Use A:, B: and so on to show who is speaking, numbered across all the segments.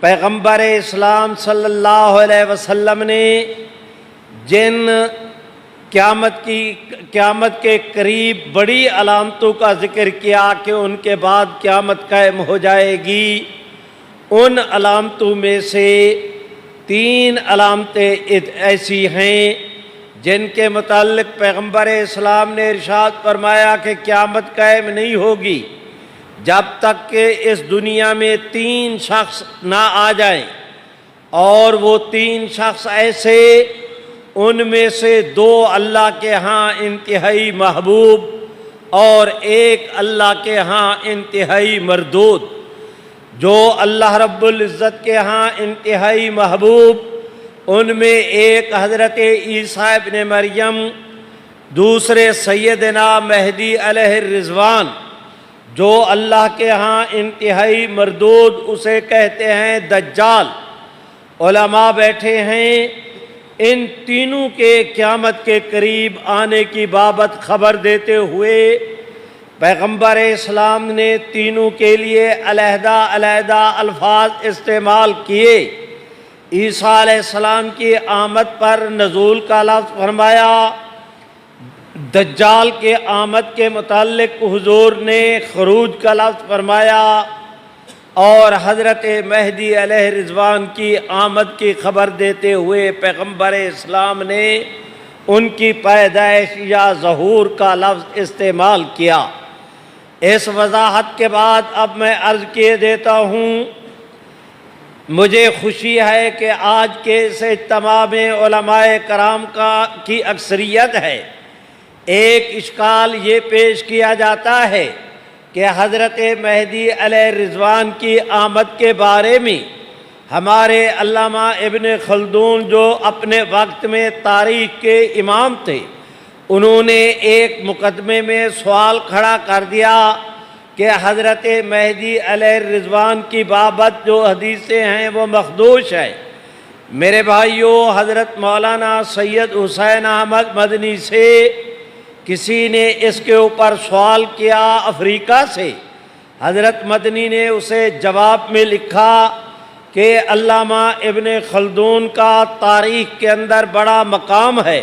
A: پیغمبر اسلام صلی اللہ علیہ وسلم نے جن قیامت کے قریب بڑی علامتوں کا ذکر کیا کہ ان کے بعد قیامت قائم ہو جائے گی، ان علامتوں میں سے 3 علامتیں ایسی ہیں جن کے متعلق پیغمبر اسلام نے ارشاد فرمایا کہ قیامت قائم نہیں ہوگی جب تک کہ اس دنیا میں 3 شخص نہ آ جائیں، اور وہ 3 شخص ایسے، ان میں سے 2 اللہ کے ہاں انتہائی محبوب اور ایک اللہ کے ہاں انتہائی مردود۔ جو اللہ رب العزت کے ہاں انتہائی محبوب، ان میں ایک حضرت عیسیٰ ابن مریم، دوسرے سیدنا مہدی علیہ الرضوان۔ جو اللہ کے ہاں انتہائی مردود، اسے کہتے ہیں دجال۔ علماء بیٹھے ہیں، ان تینوں کے قیامت کے قریب آنے کی بابت خبر دیتے ہوئے پیغمبر اسلام نے تینوں کے لیے علیحدہ علیحدہ الفاظ استعمال کیے۔ عیسیٰ علیہ السلام کی آمد پر نزول کا لفظ فرمایا، دجال کے آمد کے متعلق حضور نے خروج کا لفظ فرمایا، اور حضرت مہدی علیہ رضوان کی آمد کی خبر دیتے ہوئے پیغمبر اسلام نے ان کی پیدائش یا ظہور کا لفظ استعمال کیا۔ اس وضاحت کے بعد اب میں عرض کیے دیتا ہوں، مجھے خوشی ہے کہ آج کے اس اجتماع میں علماء کرام کی اکثریت ہے۔ ایک اشکال یہ پیش کیا جاتا ہے کہ حضرت مہدی علیہ رضوان کی آمد کے بارے میں ہمارے علامہ ابن خلدون، جو اپنے وقت میں تاریخ کے امام تھے، انہوں نے ایک مقدمے میں سوال کھڑا کر دیا کہ حضرت مہدی علیہ الرضوان کی بابت جو حدیثیں ہیں وہ مخدوش ہے۔ میرے بھائیوں، حضرت مولانا سید حسین احمد مدنی سے کسی نے اس کے اوپر سوال کیا افریقہ سے۔ حضرت مدنی نے اسے جواب میں لکھا کہ علامہ ابن خلدون کا تاریخ کے اندر بڑا مقام ہے،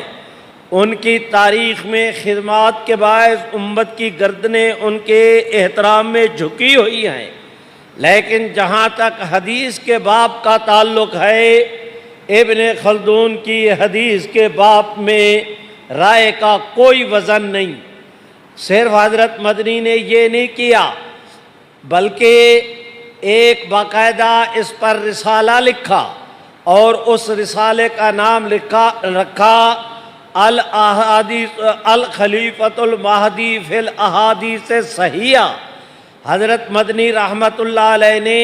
A: ان کی تاریخ میں خدمات کے باعث امت کی گردنیں ان کے احترام میں جھکی ہوئی ہیں، لیکن جہاں تک حدیث کے باب کا تعلق ہے، ابن خلدون کی حدیث کے باب میں رائے کا کوئی وزن نہیں۔ صرف حضرت مدنی نے یہ نہیں کیا، بلکہ ایک باقاعدہ اس پر رسالہ لکھا، اور اس رسالے کا نام رکھا الاحادیث الخلیفۃ المہدی فی الاحادیث صحیحہ۔ حضرت مدنی رحمۃ اللہ علیہ نے،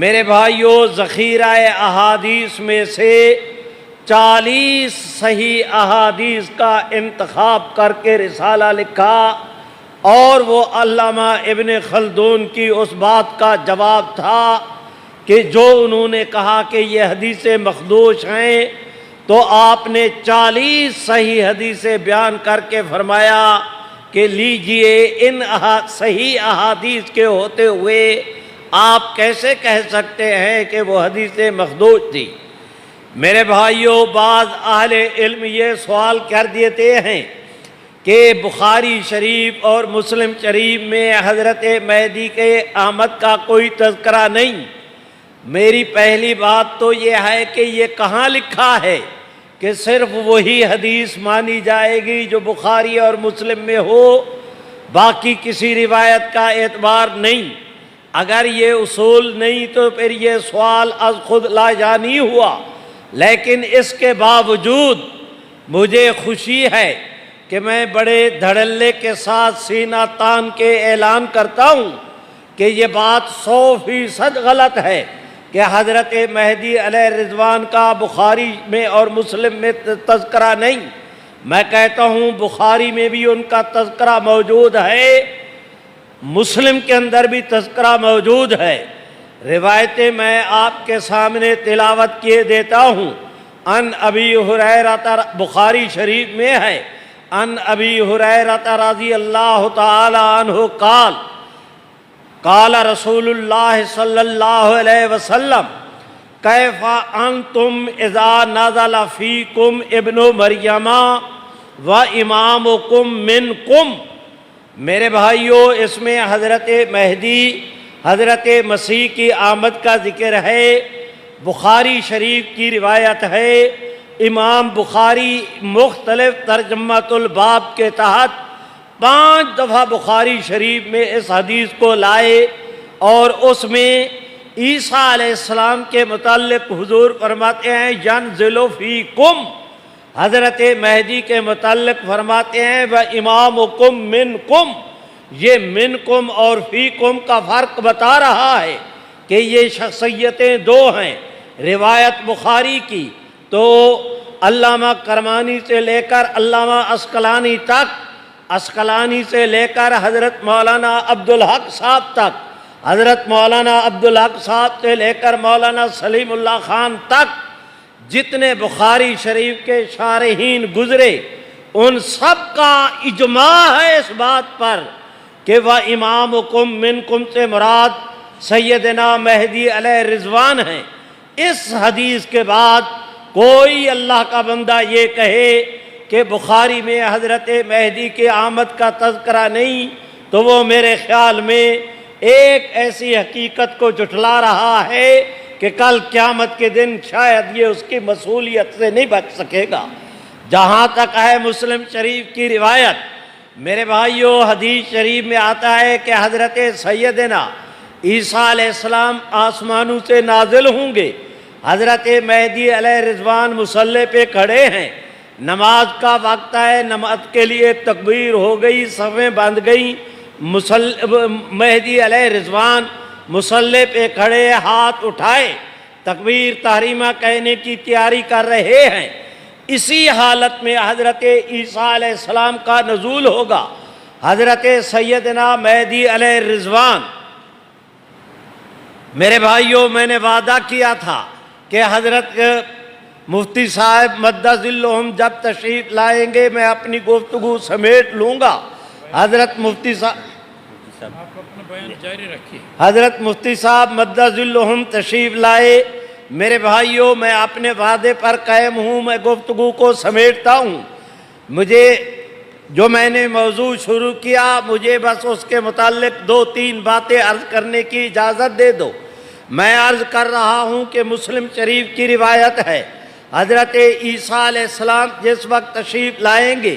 A: میرے بھائیوں، ذخیرہ احادیث میں سے 40 صحیح احادیث کا انتخاب کر کے رسالہ لکھا، اور وہ علامہ ابن خلدون کی اس بات کا جواب تھا کہ جو انہوں نے کہا کہ یہ حدیثیں مخدوش ہیں، تو آپ نے 40 صحیح حدیثیں بیان کر کے فرمایا کہ لیجئے، ان صحیح احادیث کے ہوتے ہوئے آپ کیسے کہہ سکتے ہیں کہ وہ حدیثیں مخدوش تھی؟ میرے بھائیوں، بعض اہل علم یہ سوال کر دیتے ہیں کہ بخاری شریف اور مسلم شریف میں حضرت مہدی کے آمد کا کوئی تذکرہ نہیں۔ میری پہلی بات تو یہ ہے کہ یہ کہاں لکھا ہے کہ صرف وہی حدیث مانی جائے گی جو بخاری اور مسلم میں ہو، باقی کسی روایت کا اعتبار نہیں۔ اگر یہ اصول نہیں تو پھر یہ سوال از خود لاجانی ہوا، لیکن اس کے باوجود مجھے خوشی ہے کہ میں بڑے دھڑلے کے ساتھ سینہ تان کے اعلان کرتا ہوں کہ یہ بات 100% غلط ہے کہ حضرت مہدی علیہ رضوان کا بخاری میں اور مسلم میں تذکرہ نہیں۔ میں کہتا ہوں بخاری میں بھی ان کا تذکرہ موجود ہے، مسلم کے اندر بھی تذکرہ موجود ہے۔ روایتیں میں آپ کے سامنے تلاوت کیے دیتا ہوں۔ ان ابی ہریرہ، بخاری شریف میں ہے، ان ابی ہریرہ رضی اللہ تعالی عنہ قال قال رسول اللہ صلی اللہ علیہ وسلم کیف انتم اذا نزل فیکم ابن مریم و امامکم منکم۔ میرے بھائیوں، اس میں حضرت مہدی، حضرت مسیح کی آمد کا ذکر ہے۔ بخاری شریف کی روایت ہے، امام بخاری مختلف ترجمۃ الباب کے تحت 5 دفعہ بخاری شریف میں اس حدیث کو لائے، اور اس میں عیسیٰ علیہ السلام کے متعلق حضور فرماتے ہیں ینزل فیکم، حضرت مہدی کے متعلق فرماتے ہیں وَإِمَامُكُم مِّنكُم۔ یہ منکم اور فیکم کا فرق بتا رہا ہے کہ یہ شخصیتیں دو ہیں۔ روایت بخاری کی تو علامہ کرمانی سے لے کر علامہ عسقلانی تک، عسقلانی سے لے کر حضرت مولانا عبدالحق صاحب تک، حضرت مولانا عبدالحق صاحب سے لے کر مولانا سلیم اللہ خان تک جتنے بخاری شریف کے شارحین گزرے، ان سب کا اجماع ہے اس بات پر کہ وَإِمَامُكُم مِّنكُم سے مراد سیدنا مہدی علیہ رضوان ہیں۔ اس حدیث کے بعد کوئی اللہ کا بندہ یہ کہے کہ بخاری میں حضرت مہدی کی آمد کا تذکرہ نہیں، تو وہ میرے خیال میں ایک ایسی حقیقت کو جھٹلا رہا ہے کہ کل قیامت کے دن شاید یہ اس کی مسئولیت سے نہیں بچ سکے گا۔ جہاں تک ہے مسلم شریف کی روایت، میرے بھائیوں، حدیث شریف میں آتا ہے کہ حضرت سیدنا عیسیٰ علیہ السلام آسمانوں سے نازل ہوں گے، حضرت مہدی علیہ رضوان مصلی پہ کھڑے ہیں، نماز کا وقت ہے، نماز کے لیے تکبیر ہو گئی، صفیں بند گئیں، مہدی علیہ رضوان مصلی پہ کھڑے، ہاتھ اٹھائے، تکبیر تحریمہ کہنے کی تیاری کر رہے ہیں۔ اسی حالت میں حضرت عیسیٰ علیہ السلام کا نزول ہوگا۔ حضرت سیدنا مہدی علیہ رضوان، میرے بھائیوں، میں نے وعدہ کیا تھا کہ حضرت مفتی صاحب مدد ذلہم جب تشریف لائیں گے میں اپنی گفتگو سمیٹ لوں گا۔ حضرت مفتی صاحب حضرت مفتی صاحب مدد ذلہم تشریف لائے۔ میرے بھائیوں، میں اپنے وعدے پر قائم ہوں، میں گفتگو کو سمیٹتا ہوں۔ مجھے جو میں نے موضوع شروع کیا، مجھے بس اس کے متعلق 2-3 باتیں عرض کرنے کی اجازت دے دو۔ میں عرض کر رہا ہوں کہ مسلم شریف کی روایت ہے، حضرت عیسیٰ علیہ السلام جس وقت تشریف لائیں گے،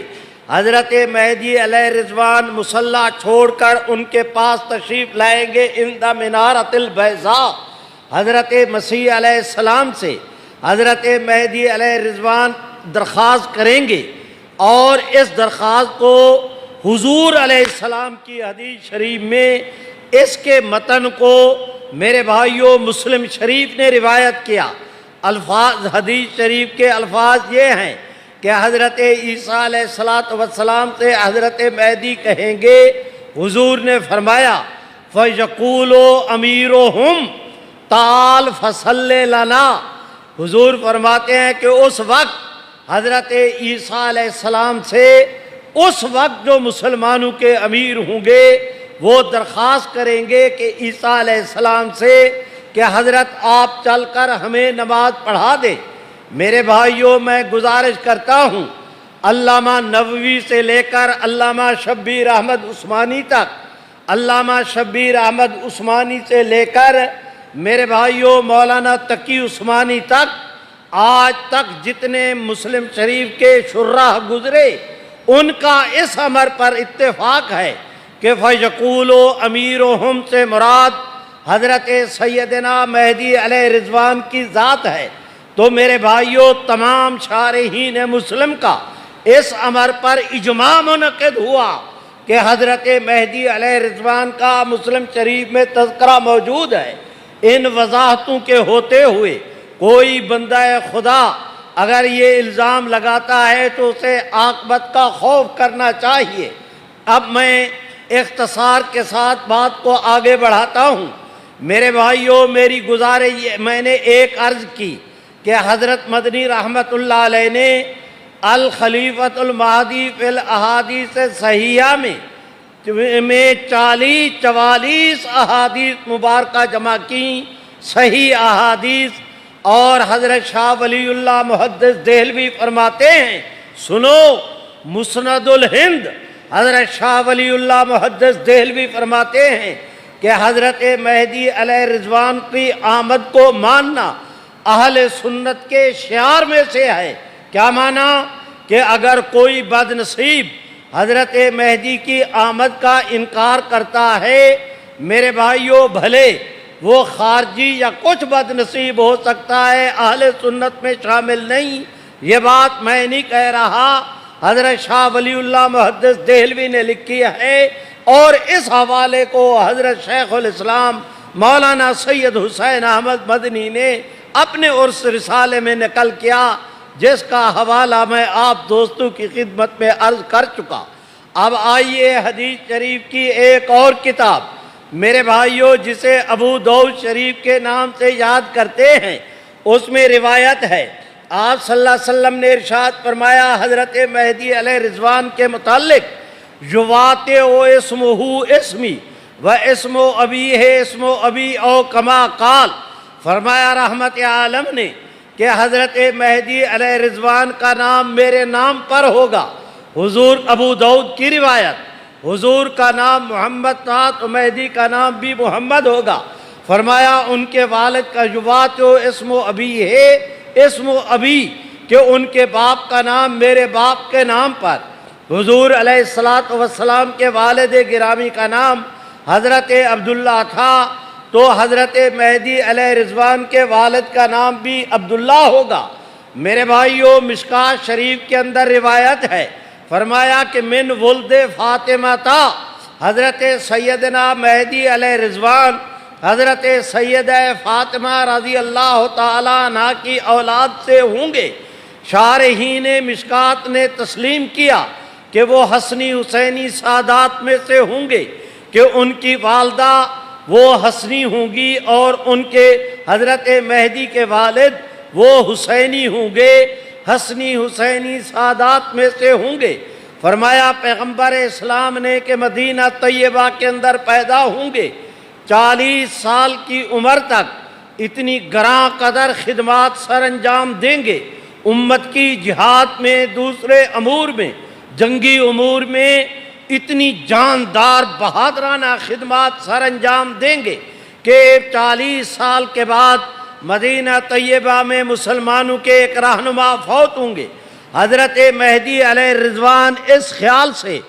A: حضرت مہدی علیہ رضوان مصلی چھوڑ کر ان کے پاس تشریف لائیں گے عند منارۃ البیضاء۔ حضرت مسیح علیہ السلام سے حضرت مہدی علیہ رضوان درخواست کریں گے، اور اس درخواست کو حضور علیہ السلام کی حدیث شریف میں اس کے متن کو میرے بھائیوں مسلم شریف نے روایت کیا۔ الفاظ حدیث شریف کے الفاظ یہ ہیں کہ حضرت عیسیٰ علیہ السلام سے حضرت مہدی کہیں گے، حضور نے فرمایا فَيَقُولُ أَمِيرُهُمْ تعال فصلی لنا۔ حضور فرماتے ہیں کہ اس وقت حضرت عیسیٰ علیہ السلام سے اس وقت جو مسلمانوں کے امیر ہوں گے وہ درخواست کریں گے کہ عیسیٰ علیہ السلام سے کہ حضرت آپ چل کر ہمیں نماز پڑھا دیں۔ میرے بھائیوں، میں گزارش کرتا ہوں، علامہ نووی سے لے کر علامہ شبیر احمد عثمانی تک، علامہ شبیر احمد عثمانی سے لے کر میرے بھائیوں مولانا تقی عثمانی تک، آج تک جتنے مسلم شریف کے شراح گزرے، ان کا اس امر پر اتفاق ہے کہ فَيَقُولُ أَمِيرُهُمْ سے مراد حضرت سیدنا مہدی علیہ رضوان کی ذات ہے۔ تو میرے بھائیوں، تمام شارحین مسلم کا اس امر پر اجماع منعقد ہوا کہ حضرت مہدی علیہ رضوان کا مسلم شریف میں تذکرہ موجود ہے۔ ان وضاحتوں کے ہوتے ہوئے کوئی بندہ خدا اگر یہ الزام لگاتا ہے تو اسے عاقبت کا خوف کرنا چاہیے۔ اب میں اختصار کے ساتھ بات کو آگے بڑھاتا ہوں۔ میرے بھائیوں، میری گزارش میں نے ایک عرض کی کہ حضرت مدنی رحمت اللہ علیہ نے الخلیفۃ المہدی فی الاحادیث صحیحہ میں میں 44 احادیث مبارکہ جمع کی، صحیح احادیث۔ اور حضرت شاہ ولی اللہ محدث دہلوی فرماتے ہیں، سنو، مسند الہند حضرت شاہ ولی اللہ محدث دہلوی فرماتے ہیں کہ حضرت مہدی علیہ رضوان کی آمد کو ماننا اہل سنت کے شعار میں سے ہے۔ کیا مانا؟ کہ اگر کوئی بد نصیب حضرت مہدی کی آمد کا انکار کرتا ہے، میرے بھائیوں، بھلے وہ خارجی یا کچھ بد نصیب ہو سکتا ہے، اہل سنت میں شامل نہیں۔ یہ بات میں نہیں کہہ رہا، حضرت شاہ ولی اللہ محدث دہلوی نے لکھی ہے، اور اس حوالے کو حضرت شیخ الاسلام مولانا سید حسین احمد مدنی نے اپنے عرس رسالے میں نقل کیا، جس کا حوالہ میں آپ دوستوں کی خدمت میں عرض کر چکا۔ اب آئیے حدیث شریف کی ایک اور کتاب، میرے بھائیوں، جسے ابو داؤد شریف کے نام سے یاد کرتے ہیں، اس میں روایت ہے، آپ صلی اللہ علیہ وسلم نے ارشاد فرمایا حضرت مہدی علیہ رضوان کے متعلق، یواطئ اسمہ اسمی و اسم ابی ہے اسم ابی او کما قال، فرمایا رحمت عالم نے کہ حضرت مہدی علیہ رضوان کا نام میرے نام پر ہوگا۔ حضور ابو داؤد کی روایت، حضور کا نام محمد تھا تو مہدی کا نام بھی محمد ہوگا۔ فرمایا ان کے والد کا یواطئ اسم ابی ہے اسم ابی، کہ ان کے باپ کا نام میرے باپ کے نام پر۔ حضور علیہ السلام کے والد گرامی کا نام حضرت عبداللہ تھا، تو حضرت مہدی علیہ رضوان کے والد کا نام بھی عبداللہ ہوگا۔ میرے بھائیوں، مشکات شریف کے اندر روایت ہے، فرمایا کہ من ولد فاطمہ تھا، حضرت سیدنا مہدی علیہ رضوان حضرت سیدہ فاطمہ رضی اللہ تعالیٰ عنہ کی اولاد سے ہوں گے۔ شارحین مشکات نے تسلیم کیا کہ وہ حسنی حسینی سادات میں سے ہوں گے، کہ ان کی والدہ وہ حسنی ہوں گی اور ان کے حضرت مہدی کے والد وہ حسینی ہوں گے، حسنی حسینی سادات میں سے ہوں گے۔ فرمایا پیغمبر اسلام نے کہ مدینہ طیبہ کے اندر پیدا ہوں گے، 40 سال کی عمر تک اتنی گراں قدر خدمات سر انجام دیں گے، امت کی جہاد میں، دوسرے امور میں، جنگی امور میں اتنی جاندار بہادرانہ خدمات سر انجام دیں گے کہ 40 سال کے بعد مدینہ طیبہ میں مسلمانوں کے ایک رہنما فوت ہوں گے۔ حضرت مہدی علیہ رضوان اس خیال سے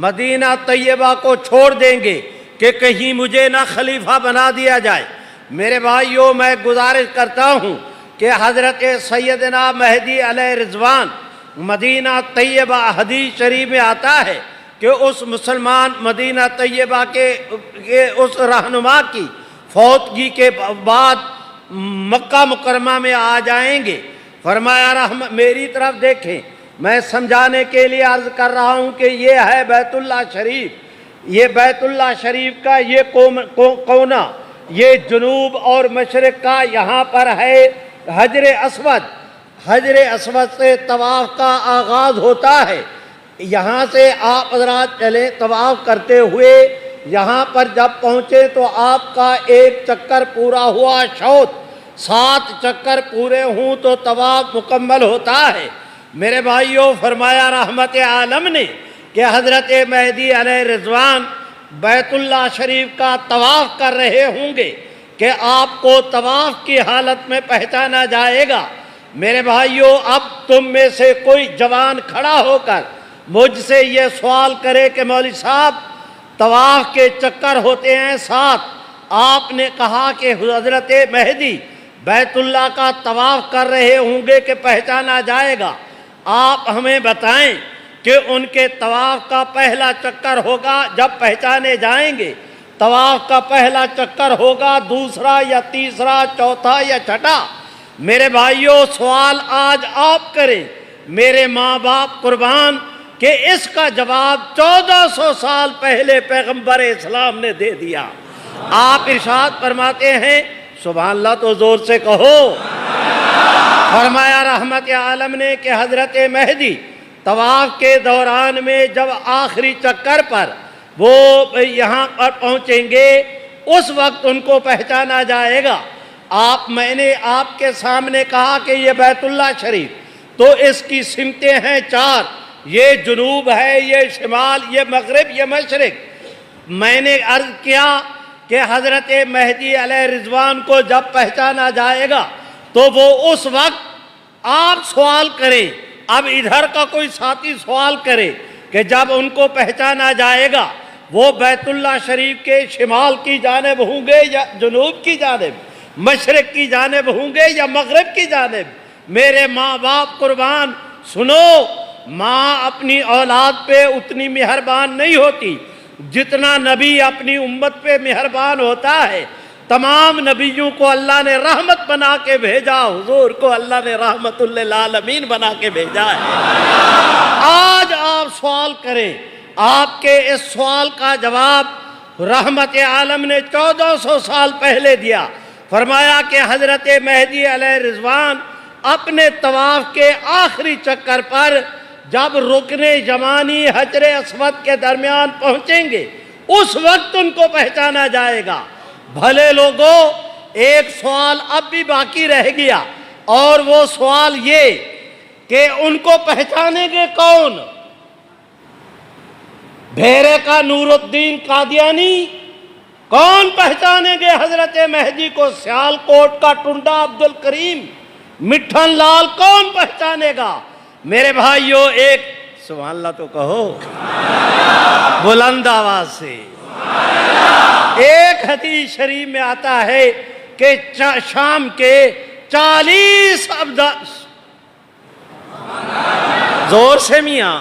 A: مدینہ طیبہ کو چھوڑ دیں گے کہ کہیں مجھے نہ خلیفہ بنا دیا جائے۔ میرے بھائیوں، میں گزارش کرتا ہوں کہ حضرت سیدنا مہدی علیہ رضوان مدینہ طیبہ، حدیث شریف میں آتا ہے کہ اس مسلمان مدینہ طیبہ کے اس رہنما کی فوتگی کے بعد مکہ مکرمہ میں آ جائیں گے۔ فرمایا میری طرف دیکھیں، میں سمجھانے کے لیے عرض کر رہا ہوں کہ یہ ہے بیت اللہ شریف، یہ بیت اللہ شریف کا یہ کونا، یہ جنوب اور مشرق کا یہاں پر ہے حجر اسود۔ حجر اسود سے طواف کا آغاز ہوتا ہے، یہاں سے آپ حضرات چلیں طواف کرتے ہوئے، یہاں پر جب پہنچے تو آپ کا ایک چکر پورا ہوا شوط، 7 چکر پورے ہوں تو طواف مکمل ہوتا ہے۔ میرے بھائیوں، فرمایا رحمت عالم نے کہ حضرت مہدی علیہ رضوان بیت اللہ شریف کا طواف کر رہے ہوں گے کہ آپ کو طواف کی حالت میں پہچانا جائے گا۔ میرے بھائیوں، اب تم میں سے کوئی جوان کھڑا ہو کر مجھ سے یہ سوال کرے کہ مولوی صاحب طواف کے چکر ہوتے ہیں 7، آپ نے کہا کہ حضرت مہدی بیت اللہ کا طواف کر رہے ہوں گے کہ پہچانا جائے گا، آپ ہمیں بتائیں کہ ان کے طواف کا پہلا چکر ہوگا جب پہچانے جائیں گے، طواف کا پہلا چکر ہوگا دوسرا یا تیسرا، چوتھا یا چھٹا؟ میرے بھائیوں، سوال آج آپ کریں، میرے ماں باپ قربان، کہ اس کا جواب 1400 سال پہلے پیغمبر اسلام نے دے دیا۔ آپ ارشاد فرماتے ہیں، سبحان اللہ تو زور سے کہو۔ فرمایا رحمت عالم نے کہ حضرت مہدی طواف کے دوران میں جب آخری چکر پر وہ یہاں پر پہنچیں گے اس وقت ان کو پہچانا جائے گا۔ میں نے آپ کے سامنے کہا کہ یہ بیت اللہ شریف تو اس کی سمتیں ہیں 4، یہ جنوب ہے، یہ شمال، یہ مغرب، یہ مشرق۔ میں نے عرض کیا کہ حضرت مہدی علیہ رضوان کو جب پہچانا جائے گا تو وہ اس وقت آپ سوال کریں، اب ادھر کا کوئی ساتھی سوال کرے کہ جب ان کو پہچانا جائے گا وہ بیت اللہ شریف کے شمال کی جانب ہوں گے یا جنوب کی جانب، مشرق کی جانب ہوں گے یا مغرب کی جانب؟ میرے ماں باپ قربان، سنو، ماں اپنی اولاد پہ اتنی مہربان نہیں ہوتی جتنا نبی اپنی امت پہ مہربان ہوتا ہے۔ تمام نبیوں کو اللہ نے رحمت بنا کے بھیجا، حضور کو اللہ نے رحمت للعالمین بنا کے بھیجا ہے۔ آج آپ سوال کریں، آپ کے اس سوال کا جواب رحمت عالم نے 1400 سال پہلے دیا۔ فرمایا کہ حضرت مہدی علیہ رضوان اپنے طواف کے آخری چکر پر جب رکن یمانی حجر اسود کے درمیان پہنچیں گے اس وقت ان کو پہچانا جائے گا۔ بھلے لوگوں، ایک سوال اب بھی باقی رہ گیا، اور وہ سوال یہ کہ ان کو پہچانیں گے کون؟ بھیرے کا نور الدین قادیانی کون پہچانیں گے حضرت مہدی کو؟ سیال کوٹ کا ٹنڈا عبد الکریم مٹھن لال کون پہچانے گا؟ میرے بھائیوں، ایک سبحان اللہ تو کہو بلند آواز سے۔ ایک حدیث شریف میں آتا ہے کہ شام کے 40 ابدال، زور سے میاں،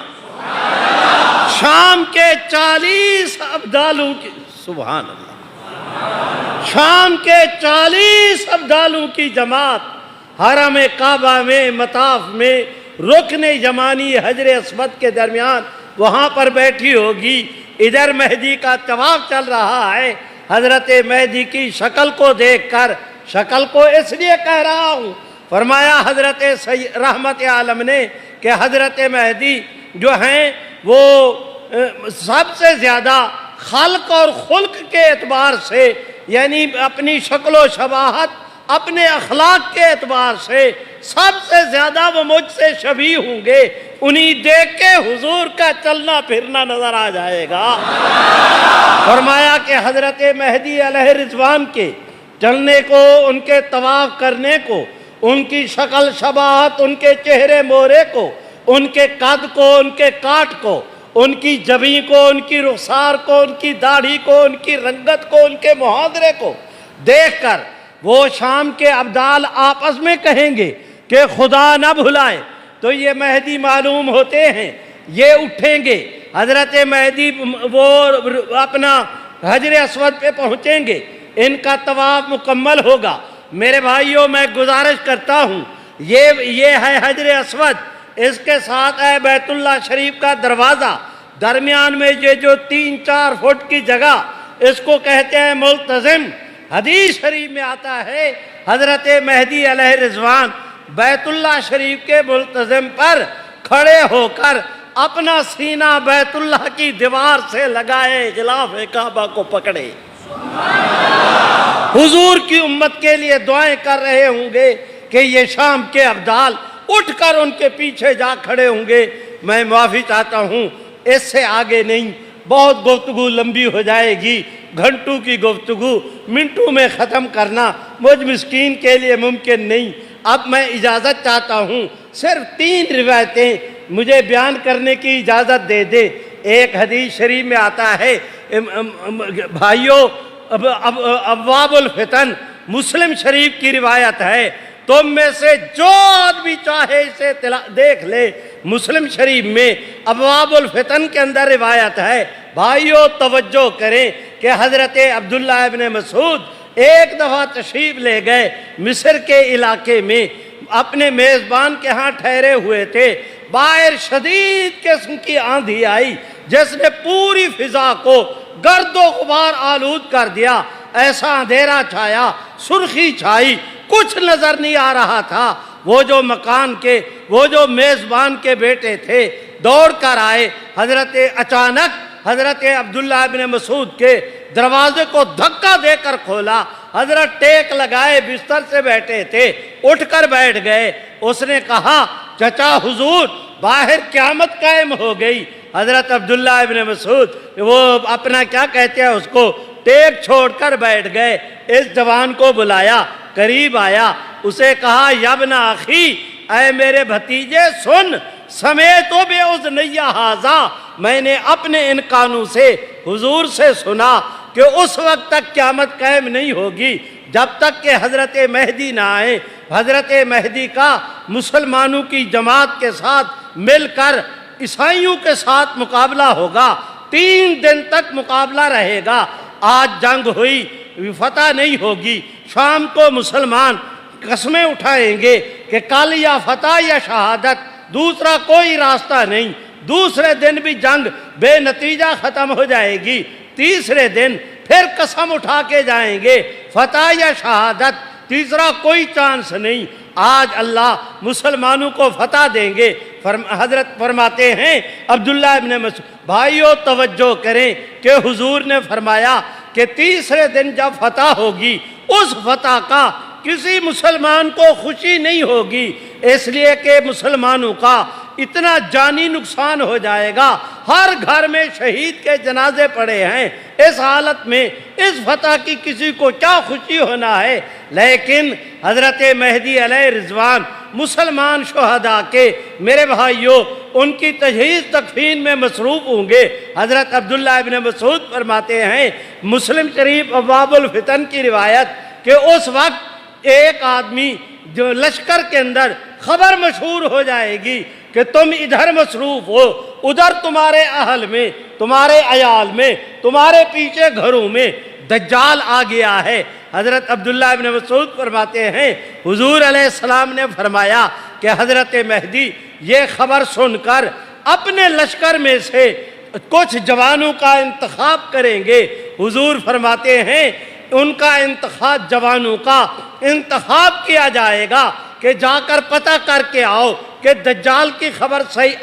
A: شام کے 40 ابدالوں کی، سبحان اللہ، شام کے 40 ابدالوں کی جماعت حرم کعبہ میں مطاف میں رکن یمانی حجر اسود کے درمیان وہاں پر بیٹھی ہوگی۔ ادھر مہدی کا طواف چل رہا ہے۔ حضرت مہدی کی شکل کو دیکھ کر، شکل کو اس لیے کہہ رہا ہوں، فرمایا حضرت رحمت عالم نے کہ حضرت مہدی جو ہیں وہ سب سے زیادہ خلق اور خلق کے اعتبار سے، یعنی اپنی شکل و شباہت، اپنے اخلاق کے اعتبار سے سب سے زیادہ وہ مجھ سے شبیہ ہوں گے۔ انہیں دیکھ کے حضور کا چلنا پھرنا نظر آ جائے گا۔ فرمایا کہ حضرت مہدی علیہ رضوان کے چلنے کو، ان کے طواف کرنے کو، ان کی شکل شباہت، ان کے چہرے مورے کو، ان کے قد کو، ان کے کاٹ کو، ان کی جبیں کو، ان کی رخسار کو، ان کی داڑھی کو، ان کی رنگت کو، ان کے محاورے کو دیکھ کر وہ شام کے ابدال آپس میں کہیں گے کہ خدا نہ بھلائے تو یہ مہدی معلوم ہوتے ہیں، یہ اٹھیں گے۔ حضرت مہدی وہ اپنا حجر اسود پہ پہنچیں گے، ان کا طواف مکمل ہوگا۔ میرے بھائیوں، میں گزارش کرتا ہوں، یہ ہے حجر اسود، اس کے ساتھ ہے بیت اللہ شریف کا دروازہ، درمیان میں یہ جو 3-4 فٹ کی جگہ، اس کو کہتے ہیں ملتزم۔ حدیث شریف میں آتا ہے حضرت مہدی علیہ رضوان بیت اللہ شریف کے ملتزم پر کھڑے ہو کر اپنا سینہ بیت اللہ کی دیوار سے لگائے غلاف کعبہ کو پکڑے، حضور کی امت کے لیے دعائیں کر رہے ہوں گے کہ یہ شام کے ابدال اٹھ کر ان کے پیچھے جا کھڑے ہوں گے۔ میں معافی چاہتا ہوں، اس سے آگے نہیں، بہت گفتگو لمبی ہو جائے گی، گھنٹوں کی گفتگو منٹوں میں ختم کرنا مجھ مسکین کے لیے ممکن نہیں۔ اب میں اجازت چاہتا ہوں، صرف 3 روایتیں مجھے بیان کرنے کی اجازت دے دے۔ ایک حدیث شریف میں آتا ہے، بھائیو، ابواب الفتن، مسلم شریف کی روایت ہے، تم میں سے جو آدمی چاہے اسے دیکھ لے۔ مسلم شریف میں ابواب الفتن کے اندر روایت ہے۔ بھائیو توجہ کریں کہ حضرت عبداللہ ابن مسعود ایک دفعہ تشریف لے گئے مصر کے علاقے میں، اپنے میزبان کے ہاں ٹھہرے ہوئے تھے۔ باہر شدید قسم کی آندھی آئی جس نے پوری فضا کو گرد و غبار آلود کر دیا۔ ایسا اندھیرا چھایا، سرخی چھائی، کچھ نظر نہیں آ رہا تھا۔ وہ جو مکان کے، وہ جو میزبان کے بیٹے تھے، دوڑ کر آئے۔ حضرت اچانک حضرت عبداللہ ابن مسعود کے دروازے کو دھکا دے کر کھولا۔ حضرت ٹیک لگائے بستر سے بیٹھے تھے، اٹھ کر بیٹھ گئے۔ اس نے کہا چچا حضور باہر قیامت قائم ہو گئی۔ حضرت عبداللہ ابن مسعود وہ اپنا کیا کہتے ہیں اس کو ٹیک چھوڑ کر بیٹھ گئے۔ اس جوان کو بلایا، قریب آیا، اسے کہا یابن اخی، اے میرے بھتیجے سن، سمیتو بے اذنیہ ھذا، میں نے اپنے ان کانوں سے حضور سے سنا کہ اس وقت تک قیامت قائم نہیں ہوگی جب تک کہ حضرت مہدی نہ آئے۔ حضرت مہدی کا مسلمانوں کی جماعت کے ساتھ مل کر عیسائیوں کے ساتھ مقابلہ ہوگا، 3 دن تک مقابلہ رہے گا۔ آج جنگ ہوئی، فتح نہیں ہوگی۔ شام کو مسلمان قسمیں اٹھائیں گے کہ کل یا فتح یا شہادت، دوسرا کوئی راستہ نہیں۔ دوسرے دن بھی جنگ بے نتیجہ ختم ہو جائے گی۔ تیسرے دن پھر قسم اٹھا کے جائیں گے فتح یا شہادت، تیسرا کوئی چانس نہیں۔ آج اللہ مسلمانوں کو فتح دیں گے۔ حضرت فرماتے ہیں عبداللہ ابن مسعود، بھائیو توجہ کریں کہ حضور نے فرمایا کہ تیسرے دن جب فتح ہوگی اس فتح کا کسی مسلمان کو خوشی نہیں ہوگی، اس لیے کہ مسلمانوں کا اتنا جانی نقصان ہو جائے گا۔ ہر گھر میں شہید کے جنازے پڑے ہیں۔ اس حالت میں اس فتح کی کسی کو کیا خوشی ہونا ہے؟ لیکن حضرت مہدی علیہ رضوان مسلمان شہداء کے میرے بھائیوں ان کی تجہیز تکفین میں مصروف ہوں گے۔ حضرت عبداللہ ابن مسعود فرماتے ہیں، مسلم شریف ابواب الفتن کی روایت، کہ اس وقت ایک آدمی جو لشکر کے اندر خبر مشہور ہو جائے گی کہ تم ادھر مصروف ہو، ادھر تمہارے اہل میں، تمہارے عیال میں، تمہارے پیچھے گھروں میں دجال آ گیا ہے۔ حضرت عبداللہ ابن مسعود فرماتے ہیں حضور علیہ السلام نے فرمایا کہ حضرت مہدی یہ خبر سن کر اپنے لشکر میں سے کچھ جوانوں کا انتخاب کریں گے۔ حضور فرماتے ہیں ان کا انتخاب، جوانوں کا انتخاب کیا جائے گا کہ جا کر پتہ کر کے آؤ کہ دجال کی خبر صحیح،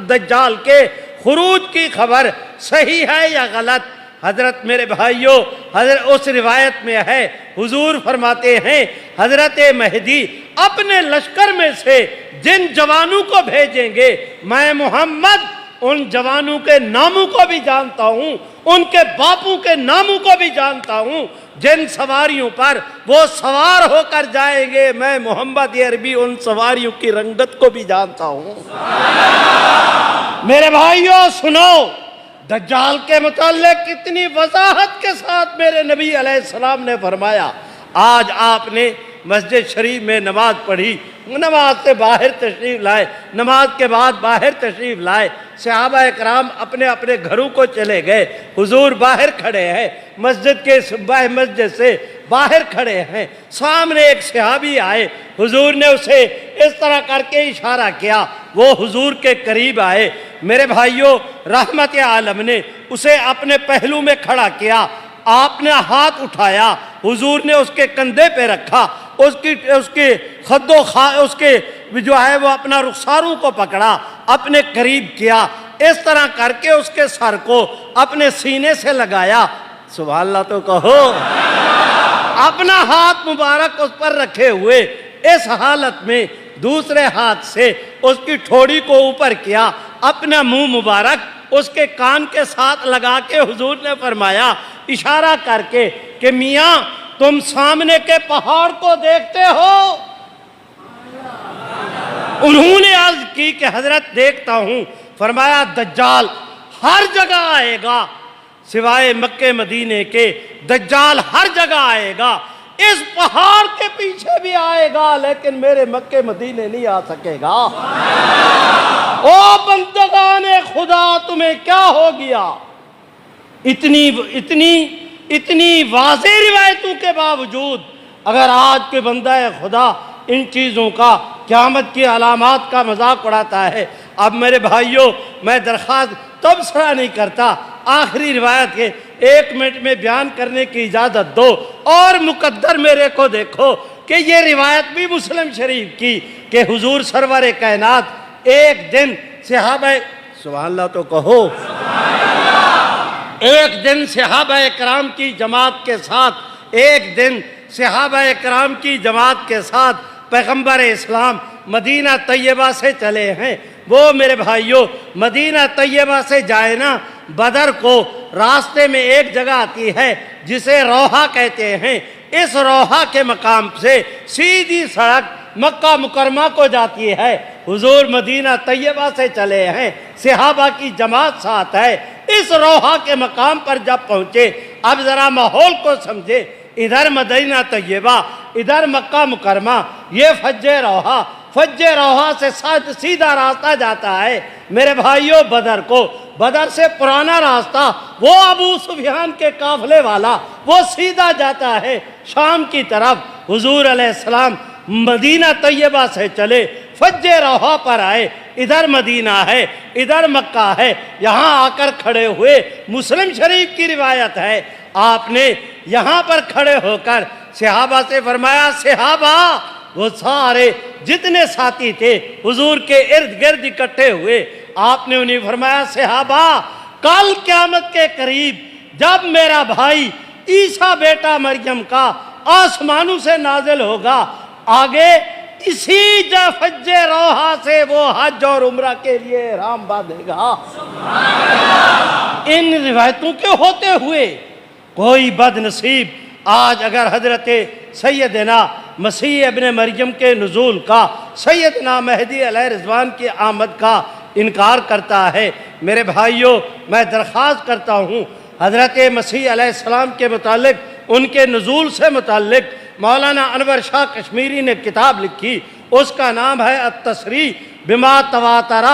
A: دجال کے خروج کی خبر صحیح ہے یا غلط۔ حضرت میرے بھائیوں حضرت اس روایت میں ہے حضور فرماتے ہیں حضرت مہدی اپنے لشکر میں سے جن جوانوں کو بھیجیں گے میں محمد ان جوانوں کے ناموں کو بھی جانتا ہوں، ان کے باپوں کے ناموں کو بھی جانتا ہوں، جن سواریوں پر وہ سوار ہو کر جائیں گے میں محمد عربی ان سواریوں کی رنگت کو بھی جانتا ہوں۔ میرے بھائیوں سنو، دجال کے متعلق کتنی وضاحت کے ساتھ میرے نبی علیہ السلام نے فرمایا۔ آج آپ نے مسجد شریف میں نماز پڑھی، نماز سے باہر تشریف لائے، نماز کے بعد باہر تشریف لائے، صحابہ اکرام اپنے اپنے گھروں کو چلے گئے، حضور باہر کھڑے ہیں، مسجد سے باہر کھڑے ہیں، سامنے ایک صحابی آئے، حضور نے اسے اس طرح کر کے اشارہ کیا، وہ حضور کے قریب آئے۔ میرے بھائیوں رحمت عالم نے اسے اپنے پہلو میں کھڑا کیا، آپ نے ہاتھ اٹھایا، حضور نے اس کے کندھے پہ رکھا، اس کے خد و اس کے جو ہے وہ اپنا رخساروں کو پکڑا، اپنے قریب کیا، اس طرح کر کے اس کے سر کو اپنے سینے سے لگایا۔ سبحان اللہ تو کہو۔ اپنا ہاتھ مبارک اس پر رکھے ہوئے اس حالت میں دوسرے ہاتھ سے اس کی ٹھوڑی کو اوپر کیا، اپنا منہ مبارک اس کے کان کے ساتھ لگا کے حضور نے فرمایا اشارہ کر کے کہ میاں تم سامنے کے پہاڑ کو دیکھتے ہو؟ انہوں نے عرض کی کہ حضرت دیکھتا ہوں۔ فرمایا دجال ہر جگہ آئے گا سوائے مکہ مدینے کے، دجال ہر جگہ آئے گا، اس پہاڑ کے پیچھے بھی آئے گا لیکن میرے مکہ مدینے نہیں آ سکے گا۔ او بندگان خدا تمہیں کیا ہو گیا؟ اتنی واضح روایتوں کے باوجود اگر آج کے بندہ خدا ان چیزوں کا، قیامت کی علامات کا مذاق اڑاتا ہے۔ اب میرے بھائیوں میں درخواست تبصرہ نہیں کرتا، آخری روایت کے 1 منٹ میں بیان کرنے کی اجازت دو، اور مقدر میرے کو دیکھو کہ یہ روایت بھی مسلم شریف کی کہ حضور سرور کائنات ایک دن صحابہ، سبحان اللہ تو کہو، ایک دن صحابہ کرام کی جماعت کے ساتھ صحابہ کرام کی جماعت کے ساتھ پیغمبر اسلام مدینہ طیبہ سے چلے ہیں۔ وہ میرے بھائیوں مدینہ طیبہ سے جائے نا، بدر کو راستے میں ایک جگہ آتی ہے جسے روحہ کہتے ہیں۔ اس روحہ کے مقام سے سیدھی سڑک مکہ مکرمہ کو جاتی ہے۔ حضور مدینہ طیبہ سے چلے ہیں، صحابہ کی جماعت ساتھ ہے۔ اس روحہ کے مقام پر جب پہنچے، اب ذرا ماحول کو سمجھے، ادھر مدینہ طیبہ، ادھر مکہ مکرمہ، یہ فج روحہ سے سیدھا راستہ جاتا ہے میرے بھائیوں بدر کو۔ بدر سے پرانا راستہ وہ ابو سفیان کے قافلے والا، وہ سیدھا جاتا ہے شام کی طرف۔ حضور علیہ السلام مدینہ طیبہ سے چلے، فج روحہ پر آئے، ادھر مدینہ ہے ادھر مکہ ہے، یہاں آ کر کھڑے ہوئے۔ مسلم شریف کی روایت ہے، آپ نے یہاں پر کھڑے ہو کر صحابہ سے فرمایا، صحابہ، وہ سارے جتنے ساتھی تھے حضور کے ارد گرد اکٹھے ہوئے، آپ نے انہیں فرمایا، صحابہ، کل قیامت کے قریب جب میرا بھائی عیسیٰ بیٹا مریم کا آسمانوں سے نازل ہوگا، آگے اسی فج روحہ سے وہ حج اور عمرہ کے لیے احرام باندھے گا۔ ان روایتوں کے ہوتے ہوئے کوئی بد نصیب آج اگر حضرت سیدنا مسیح ابن مریم کے نزول کا، سیدنا مہدی علیہ رضوان کی آمد کا انکار کرتا ہے، میرے بھائیوں میں درخواست کرتا ہوں، حضرت مسیح علیہ السلام کے متعلق، ان کے نزول سے متعلق مولانا انور شاہ کشمیری نے کتاب لکھی، اس کا نام ہے التصریح بما تواتر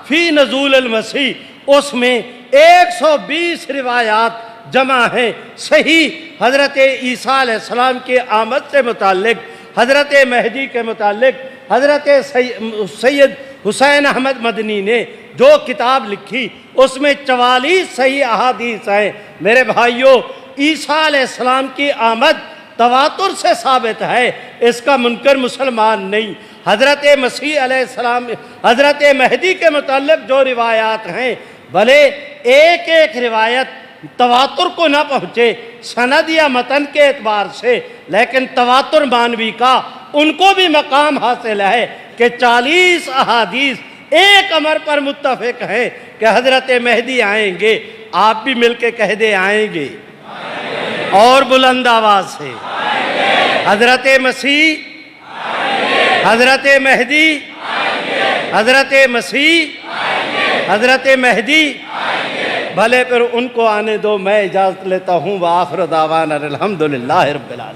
A: فی نزول المسیح۔ اس میں 120 روایات جمع ہیں صحیح حضرت عیسیٰ علیہ السلام کی آمد سے متعلق، حضرت مہدی کے متعلق۔ حضرت سید حسین احمد مدنی نے جو کتاب لکھی اس میں 44 صحیح احادیث ہیں۔ میرے بھائیوں عیسیٰ علیہ السلام کی آمد تواتر سے ثابت ہے، اس کا منکر مسلمان نہیں۔ حضرت مسیح علیہ السلام، حضرت مہدی کے متعلق جو روایات ہیں، بھلے ایک ایک روایت تواتر کو نہ پہنچے سند یا متن کے اعتبار سے، لیکن تواتر مانوی کا ان کو بھی مقام حاصل ہے کہ 40 احادیث ایک امر پر متفق ہیں کہ حضرت مہدی آئیں گے۔ آپ بھی مل کے کہہ دے، آئیں گے، اور بلند آواز سے، حضرت مسیح، حضرت مہدی، حضرت مسیح، حضرت مہدی۔ بھلے پھر ان کو آنے دو، میں اجازت لیتا ہوں۔ وآخر دعوانا الحمدللہ رب العالمین۔